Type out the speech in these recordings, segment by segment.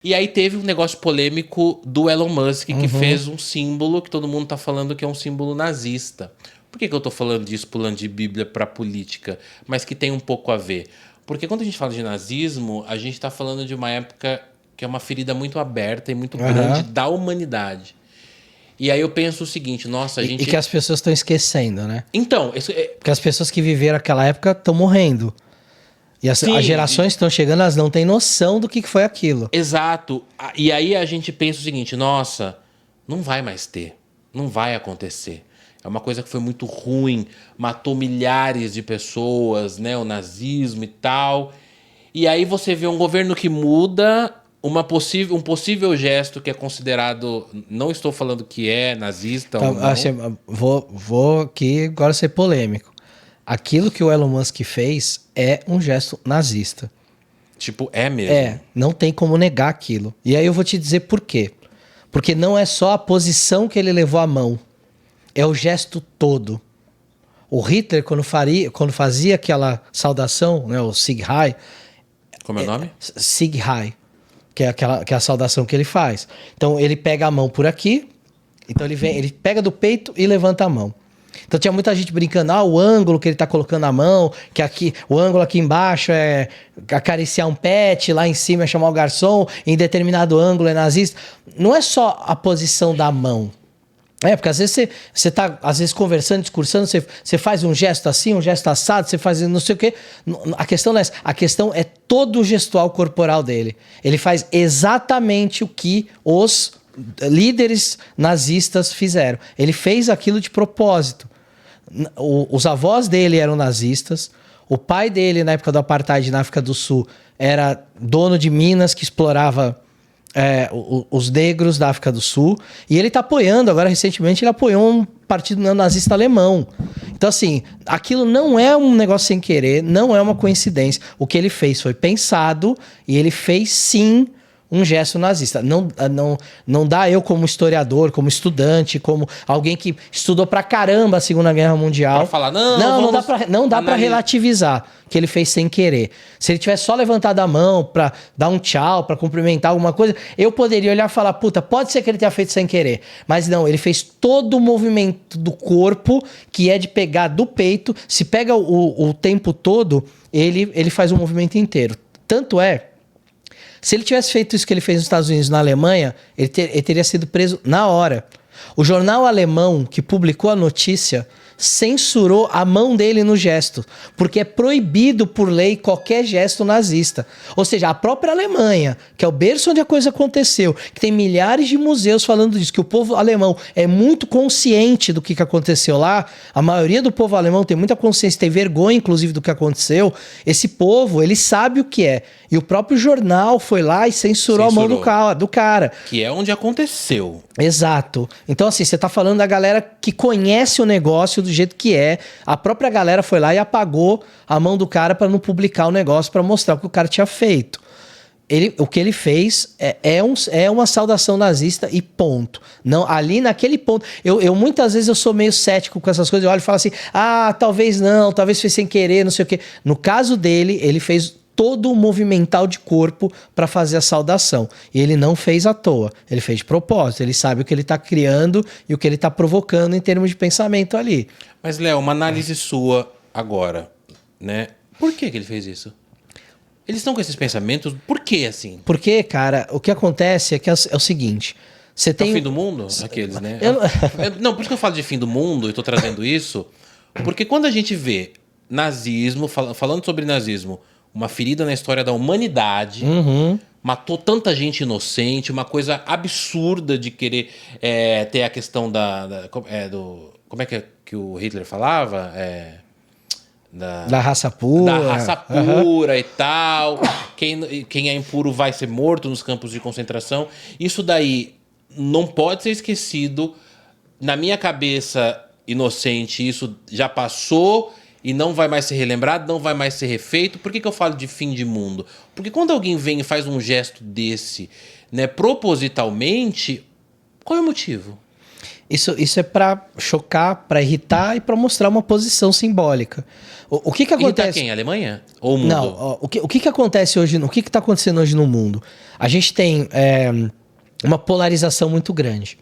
E aí teve um negócio polêmico do Elon Musk, que fez um símbolo que todo mundo tá falando que é um símbolo nazista. Por que eu tô falando disso, pulando de Bíblia pra política? Mas que tem um pouco a ver. Porque quando a gente fala de nazismo, a gente tá falando de uma época que é uma ferida muito aberta e muito grande da humanidade. E aí eu penso o seguinte, nossa, a gente... E que as pessoas estão esquecendo, né? Então... Porque as pessoas que viveram aquela época estão morrendo. E as gerações que estão chegando, elas não têm noção do que foi aquilo. Exato. E aí a gente pensa o seguinte, nossa, não vai mais ter. Não vai acontecer. É uma coisa que foi muito ruim, matou milhares de pessoas, né? O nazismo e tal. E aí você vê um governo que muda, um possível gesto que é considerado... Não estou falando que é nazista ou não. Vou aqui agora ser polêmico. Aquilo que o Elon Musk fez é um gesto nazista. Tipo, é mesmo. É, não tem como negar aquilo. E aí eu vou te dizer por quê. Porque não é só a posição que ele levou à mão. É o gesto todo. O Hitler, quando fazia aquela saudação, né, o Sieg Heil... Como é o nome? Sieg Heil, que é a saudação que ele faz. Então ele pega a mão por aqui, então ele pega do peito e levanta a mão. Então tinha muita gente brincando, o ângulo que ele tá colocando a mão, que aqui, o ângulo aqui embaixo é acariciar um pet, lá em cima é chamar o garçom, em determinado ângulo é nazista. Não é só a posição da mão. Porque às vezes você tá às vezes conversando, discursando, você faz um gesto assim, um gesto assado, você faz não sei o quê. A questão não é essa. A questão é todo o gestual corporal dele. Ele faz exatamente o que os líderes nazistas fizeram. Ele fez aquilo de propósito. Os avós dele eram nazistas. O pai dele, na época do apartheid na África do Sul, era dono de minas que explorava os negros da África do Sul. E ele está apoiando, agora recentemente, ele apoiou um partido neonazista alemão. Então, assim, aquilo não é um negócio sem querer, não é uma coincidência. O que ele fez foi pensado e ele fez, sim, um gesto nazista. Não dá eu como historiador, como estudante, como alguém que estudou pra caramba a Segunda Guerra Mundial. Pra falar, não dá pra relativizar que ele fez sem querer. Se ele tivesse só levantado a mão pra dar um tchau, pra cumprimentar alguma coisa, eu poderia olhar e falar, puta, pode ser que ele tenha feito sem querer. Mas não, ele fez todo o movimento do corpo, que é de pegar do peito. Se pega o tempo todo, ele faz o movimento inteiro. Tanto é, se ele tivesse feito isso que ele fez nos Estados Unidos, na Alemanha, ele teria sido preso na hora. O jornal alemão que publicou a notícia censurou a mão dele no gesto, porque é proibido por lei qualquer gesto nazista. Ou seja, a própria Alemanha, que é o berço onde a coisa aconteceu, que tem milhares de museus falando disso, que o povo alemão é muito consciente do que aconteceu lá, a maioria do povo alemão tem muita consciência, tem vergonha, inclusive, do que aconteceu. Esse povo, ele sabe o que é. E o próprio jornal foi lá e censurou a mão do cara. Que é onde aconteceu. Exato. Então, assim, você tá falando da galera que conhece o negócio do jeito que é. A própria galera foi lá e apagou a mão do cara para não publicar o negócio, para mostrar o que o cara tinha feito. O que ele fez é uma saudação nazista e ponto. Não, ali naquele ponto... Eu muitas vezes eu sou meio cético com essas coisas. Eu olho e falo assim, talvez não, talvez fez sem querer, não sei o quê. No caso dele, ele fez todo o movimental de corpo para fazer a saudação. E ele não fez à toa. Ele fez de propósito. Ele sabe o que ele está criando e o que ele está provocando em termos de pensamento ali. Mas, Léo, uma análise sua agora, né? Por que ele fez isso? Eles estão com esses pensamentos, por que assim? Porque, cara, o que acontece é que é o seguinte... Você tem... É o fim do mundo? Aqueles, né? Não, por isso que eu falo de fim do mundo e tô trazendo isso, porque quando a gente vê nazismo, falando sobre nazismo, uma ferida na história da humanidade, matou tanta gente inocente, uma coisa absurda de querer ter a questão como é que o Hitler falava? Da raça pura. Da raça pura e tal. Quem é impuro vai ser morto nos campos de concentração. Isso daí não pode ser esquecido. Na minha cabeça inocente, isso já passou e não vai mais ser relembrado, não vai mais ser refeito. Por que eu falo de fim de mundo? Porque quando alguém vem e faz um gesto desse, né, propositalmente, qual é o motivo? Isso é pra chocar, pra irritar e pra mostrar uma posição simbólica. O que Irritar acontece? quem? A Alemanha? Ou o mundo? Não, ó, o que acontece hoje? O que está acontecendo hoje no mundo? A gente tem uma polarização muito grande.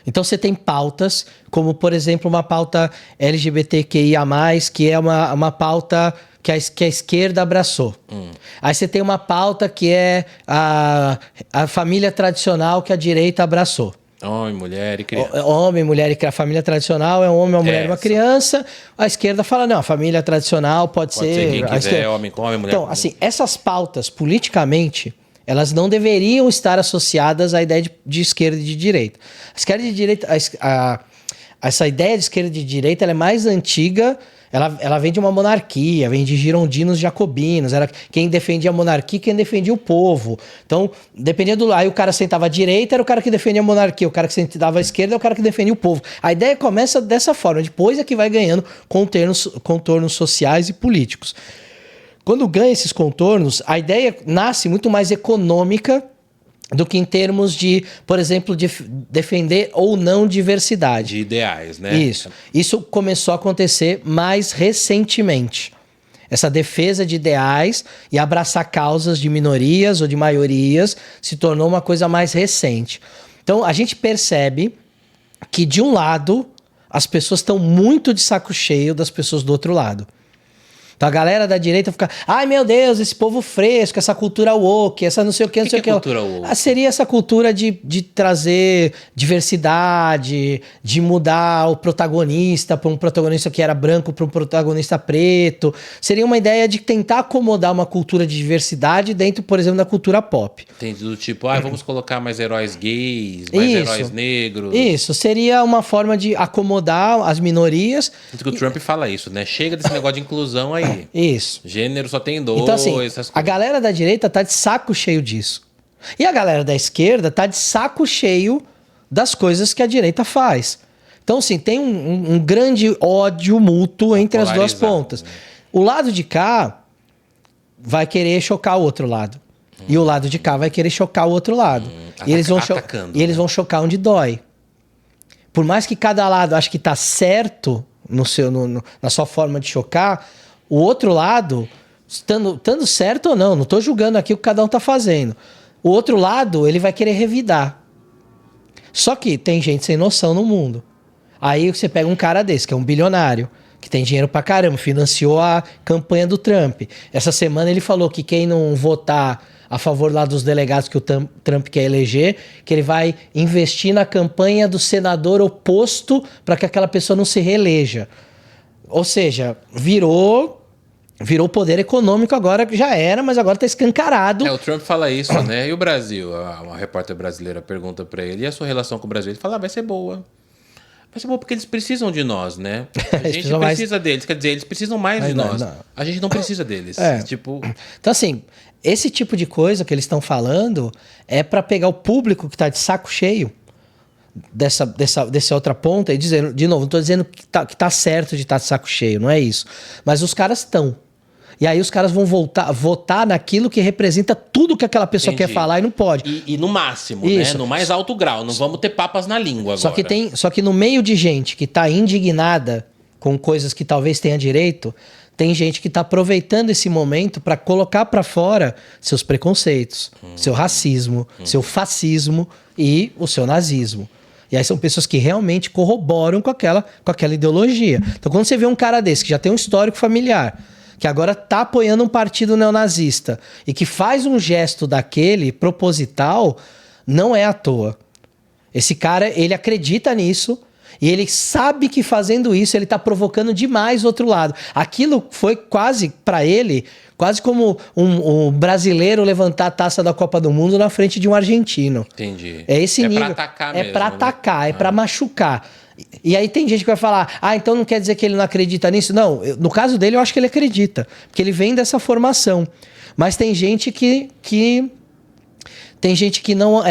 Então você tem pautas, como por exemplo uma pauta LGBTQIA+, que é uma pauta que a esquerda abraçou. Aí você tem uma pauta que é a família tradicional que a direita abraçou. Homem, mulher e criança. Homem, mulher e criança. A família tradicional é um homem, uma mulher e uma criança. A esquerda fala, não, a família tradicional pode ser quem quiser, homem com homem, mulher Então, com assim, essas pautas, politicamente, elas não deveriam estar associadas à ideia de esquerda e de direita. A esquerda e de direita... essa ideia de esquerda e de direita ela é mais antiga... Ela vem de uma monarquia, vem de girondinos jacobinos, era quem defendia a monarquia, quem defendia o povo. Então, dependia do... Aí o cara sentava à direita, era o cara que defendia a monarquia, o cara que sentava à esquerda é o cara que defendia o povo. A ideia começa dessa forma, depois é que vai ganhando contornos sociais e políticos. Quando ganha esses contornos, a ideia nasce muito mais econômica do que em termos de, por exemplo, de defender ou não diversidade. De ideais, né? Isso começou a acontecer mais recentemente. Essa defesa de ideais e abraçar causas de minorias ou de maiorias se tornou uma coisa mais recente. Então, a gente percebe que, de um lado, as pessoas estão muito de saco cheio das pessoas do outro lado. Então a galera da direita fica, ai meu Deus, esse povo fresco, essa cultura woke, essa não sei o que, não sei o que. Cultura woke? Seria essa cultura de trazer diversidade, de mudar o protagonista para um protagonista que era branco para um protagonista preto. Seria uma ideia de tentar acomodar uma cultura de diversidade dentro, por exemplo, da cultura pop. Tem do tipo, vamos colocar mais heróis gays, mais heróis negros. Isso, seria uma forma de acomodar as minorias. Tanto que o Trump fala isso, né? Chega desse negócio de inclusão aí. Isso. Gênero só tem dois. Então, assim, a galera da direita tá de saco cheio disso. E a galera da esquerda tá de saco cheio das coisas que a direita faz. Então, assim, tem um grande ódio mútuo entre as duas pontas. Né? O lado de cá vai querer chocar o outro lado. E o lado de cá vai querer chocar o outro lado. E eles vão chocar onde dói. Por mais que cada lado ache que tá certo na sua forma de chocar, o outro lado, estando certo ou não tô julgando aqui o que cada um tá fazendo. O outro lado, ele vai querer revidar. Só que tem gente sem noção no mundo. Aí você pega um cara desse, que é um bilionário, que tem dinheiro pra caramba, financiou a campanha do Trump. Essa semana ele falou que quem não votar a favor lá dos delegados que o Trump quer eleger, que ele vai investir na campanha do senador oposto para que aquela pessoa não se reeleja. Ou seja, virou poder econômico agora, que já era, mas agora tá escancarado. O Trump fala isso, né? E o Brasil? Uma repórter brasileira pergunta pra ele, e a sua relação com o Brasil? Ele fala, vai ser boa. Vai ser boa porque eles precisam de nós, né? A gente precisa deles, quer dizer, eles precisam mais de nós. Não. A gente não precisa deles. Tipo... Então, assim, esse tipo de coisa que eles estão falando é pra pegar o público que tá de saco cheio dessa outra ponta e dizer, de novo, não tô dizendo que tá certo de estar de saco cheio, não é isso. Mas os caras estão. E aí os caras vão votar naquilo que representa tudo que aquela pessoa quer falar e não pode. E no máximo, né? No mais alto grau. Não vamos ter papas na língua agora. Só que no meio de gente que tá indignada com coisas que talvez tenha direito, tem gente que tá aproveitando esse momento para colocar para fora seus preconceitos, seu racismo, seu fascismo e o seu nazismo. E aí são pessoas que realmente corroboram com aquela ideologia. Então quando você vê um cara desse que já tem um histórico familiar, que agora tá apoiando um partido neonazista e que faz um gesto daquele proposital, não é à toa. Esse cara, ele acredita nisso e ele sabe que fazendo isso ele tá provocando demais o outro lado. Aquilo foi quase, para ele, quase como um brasileiro levantar a taça da Copa do Mundo na frente de um argentino. Entendi. É esse nível. Pra atacar mesmo. É pra atacar, é pra machucar. E aí tem gente que vai falar, então não quer dizer que ele não acredita nisso? Não, no caso dele eu acho que ele acredita, porque ele vem dessa formação. Mas tem gente que não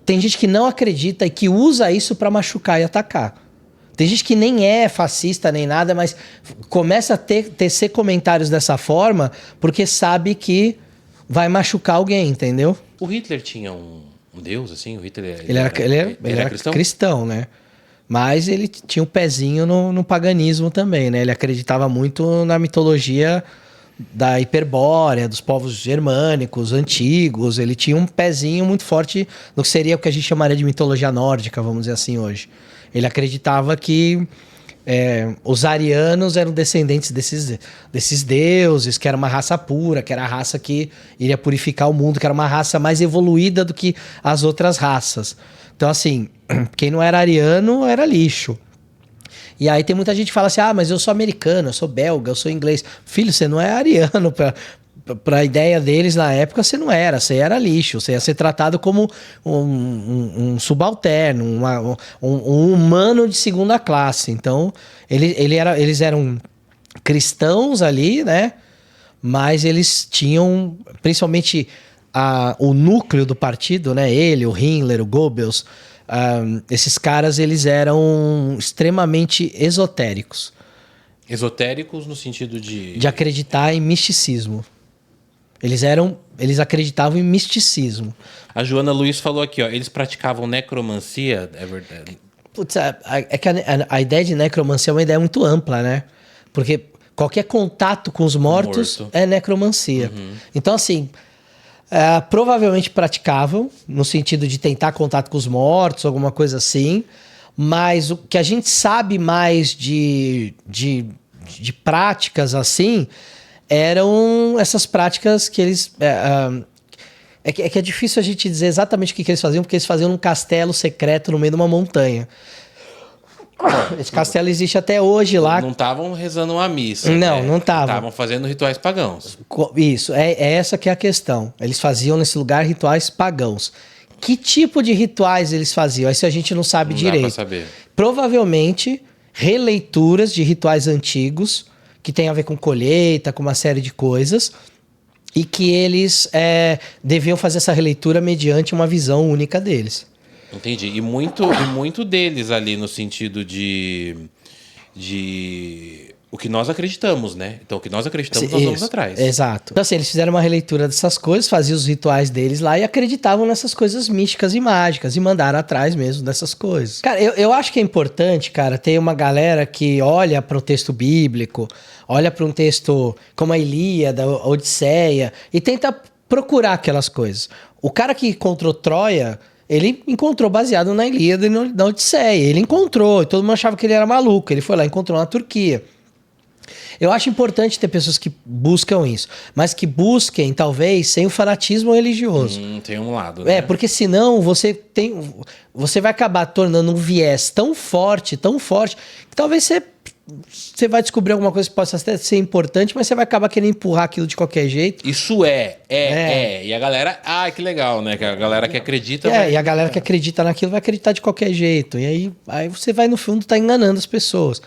tem gente que não acredita e que usa isso pra machucar e atacar. Tem gente que nem é fascista nem nada, mas começa a tecer comentários dessa forma porque sabe que vai machucar alguém, entendeu? O Hitler tinha Um deus, assim? O Hitler Ele era cristão, né? Mas ele tinha um pezinho no paganismo também, né? Ele acreditava muito na mitologia da Hiperbórea, dos povos germânicos, antigos. Ele tinha um pezinho muito forte no que seria o que a gente chamaria de mitologia nórdica, vamos dizer assim, hoje. Ele acreditava que os arianos eram descendentes desses deuses, que era uma raça pura, que era a raça que iria purificar o mundo, que era uma raça mais evoluída do que as outras raças. Então, assim, quem não era ariano era lixo. E aí tem muita gente que fala assim, mas eu sou americano, eu sou belga, eu sou inglês. Filho, você não é ariano. Pra ideia deles na época, você não era. Você era lixo. Você ia ser tratado como um subalterno, um humano de segunda classe. Então, eles eram cristãos ali, né? Mas eles tinham, principalmente o núcleo do partido, né? Ele, o Himmler, o Goebbels... esses caras, eles eram extremamente esotéricos. Esotéricos no sentido de... De acreditar em misticismo. Eles acreditavam em misticismo. A Joana Luiz falou aqui, ó, eles praticavam necromancia, é verdade. Putz, é que a ideia de necromancia é uma ideia muito ampla, né? Porque qualquer contato com os mortos é necromancia. Uhum. Então, assim... provavelmente praticavam, no sentido de tentar contato com os mortos, alguma coisa assim, mas o que a gente sabe mais de práticas assim eram essas práticas que eles... É difícil a gente dizer exatamente o que eles faziam, porque eles faziam num castelo secreto no meio de uma montanha. Esse castelo existe até hoje lá. Não estavam rezando uma missa. Não estavam. Estavam fazendo rituais pagãos. Isso, é essa que é a questão. Eles faziam nesse lugar rituais pagãos. Que tipo de rituais eles faziam? Isso a gente não sabe direito. Dá pra saber. Provavelmente, releituras de rituais antigos, que tem a ver com colheita, com uma série de coisas, e que eles deviam fazer essa releitura mediante uma visão única deles. Entendi. E muito deles ali no sentido de o que nós acreditamos, né? Então, o que nós acreditamos, nós vamos atrás. Exato. Então, assim, eles fizeram uma releitura dessas coisas, faziam os rituais deles lá e acreditavam nessas coisas místicas e mágicas e mandaram atrás mesmo dessas coisas. Cara, eu acho que é importante, cara, ter uma galera que olha para o texto bíblico, olha para um texto como a Ilíada, a Odisseia e tenta procurar aquelas coisas. O cara que encontrou Troia... Ele encontrou baseado na Ilíada e na Odisseia. Ele encontrou, e todo mundo achava que ele era maluco. Ele foi lá e encontrou na Turquia. Eu acho importante ter pessoas que buscam isso, mas que busquem, talvez, sem o fanatismo religioso. Tem um lado, né? Porque senão você vai acabar tornando um viés tão forte, que talvez você vai descobrir alguma coisa que possa até ser importante, mas você vai acabar querendo empurrar aquilo de qualquer jeito. Isso E a galera, que legal, né? Que a galera que acredita... E a galera que acredita naquilo vai acreditar de qualquer jeito. E aí você vai, no fundo, tá enganando as pessoas.